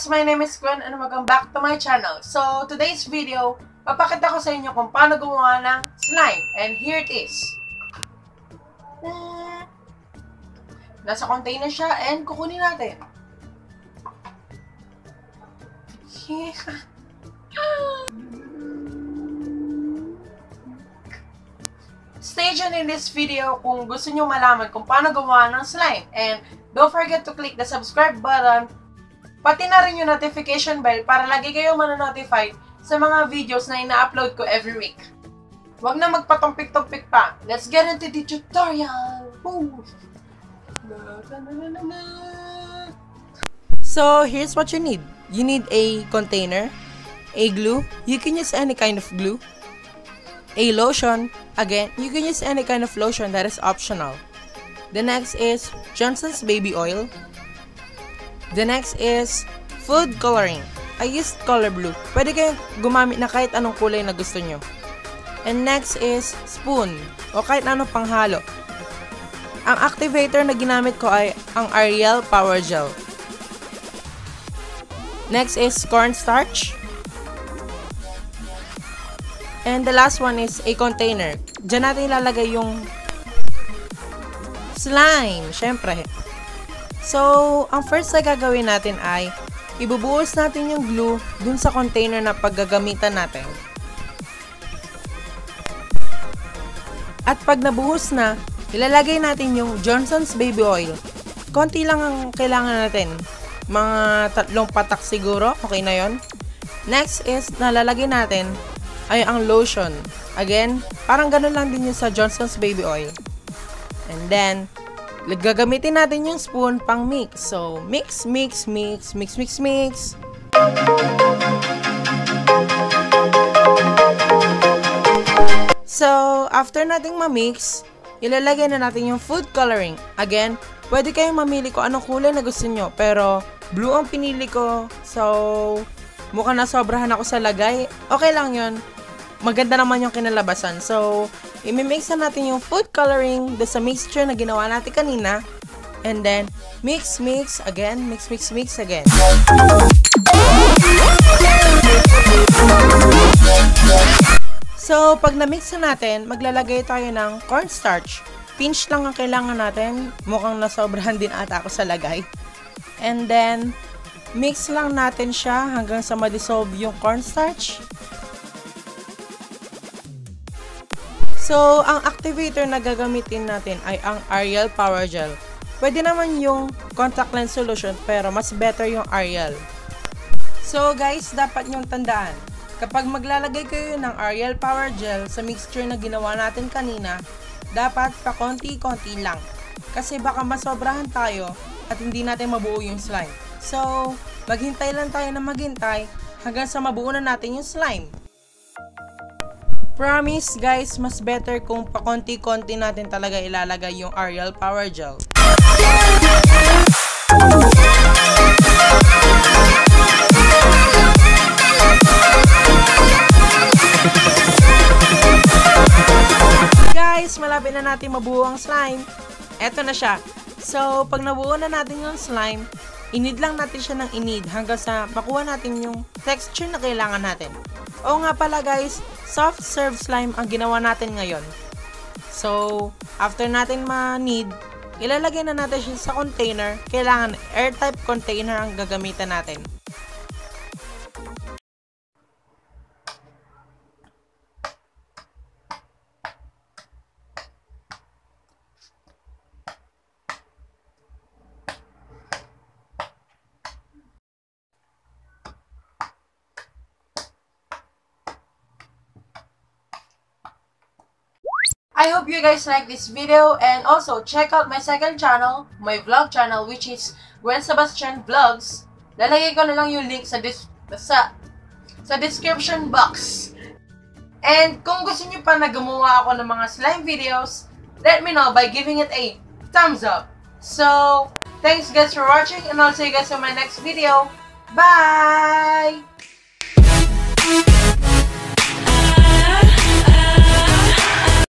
guys! My name is Gwen and welcome back to my channel. So, today's video, papakita ko sa inyo kung paano gumawa ng slime. And here it is. Nasa container siya and kukunin natin. Stay tuned in this video kung gusto nyo malaman kung paano gumawa ng slime. And don't forget to click the subscribe button, pati na rin yung notification bell para lagi kayo manonotify sa mga videos na ina-upload ko every week. Huwag na magpatumpik-tumpik pa. Let's get into the tutorial! Woo! So, here's what you need. You need a container, a glue. You can use any kind of glue. A lotion. Again, you can use any kind of lotion that is optional. The next is Johnson's baby oil. The next is food coloring. I used color blue. Pwede kayong gumamit na kahit anong kulay na gusto nyo. And next is spoon o kahit anong panghalo. Ang activator na ginamit ko ay ang Ariel Power Gel. Next is cornstarch. And the last one is a container. Diyan natin ilalagay yung slime, syempre. So, ang first na gagawin natin ay ibubuhos natin yung glue dun sa container na paggagamitan natin. At pag nabuhos na, ilalagay natin yung Johnson's baby oil. Konti lang ang kailangan natin. Mga 3 patak siguro, okay na yon. Next is, nalalagay natin ay ang lotion. Again, parang ganun lang din yung sa Johnson's baby oil. And then, gagamitin natin yung spoon pang mix. So, mix, mix, mix, mix, mix, mix. So, after nating ma-mix, ilalagay na natin yung food coloring. Again, pwede kayong mamili kung anong kulay na gusto nyo. Pero, blue ang pinili ko. So, mukhang nasobrahan ako sa lagay. Okay lang yun. Maganda naman yung kinalabasan. So, imimix na natin yung food coloring sa mixture na ginawa natin kanina. And then, mix, mix, again. Mix, mix, mix, again. So, pag na-mix na natin, maglalagay tayo ng cornstarch. Pinch lang ang kailangan natin. Mukhang nasobrahan din ata ako sa lagay. And then, mix lang natin siya hanggang sa ma-dissolve yung cornstarch. So, ang activator na gagamitin natin ay ang Ariel Power Gel. Pwede naman yung contact lens solution pero mas better yung Ariel. So guys, dapat nyong tandaan, kapag maglalagay kayo ng Ariel Power Gel sa mixture na ginawa natin kanina, dapat pa konti-konti lang. Kasi baka masobrahan tayo at hindi natin mabuo yung slime. So, maghintay lang tayo na maghintay hanggang sa mabuo na natin yung slime. Promise guys, mas better kung pakonti-konti natin talaga ilalagay yung Ariel Power Gel. Guys, malapit na natin mabuo ang slime. Eto na siya. So, pag nabuo na natin yung slime, inid lang natin siya ng inid hanggang sa makuha natin yung texture na kailangan natin. Oo nga pala guys, soft serve slime ang ginawa natin ngayon. So, after natin ma-knead, ilalagay na natin siya sa container. Kailangan airtight container ang gagamitan natin. I hope you guys like this video and also check out my second channel, my vlog channel, which is Gwen Sebastian Vlogs. Lalagay ko na lang yung link sa description box. And kung gusto niyo pa na gumawa ako ng mga slime videos, let me know by giving it a thumbs up. So, thanks guys for watching and I'll see you guys in my next video. Bye!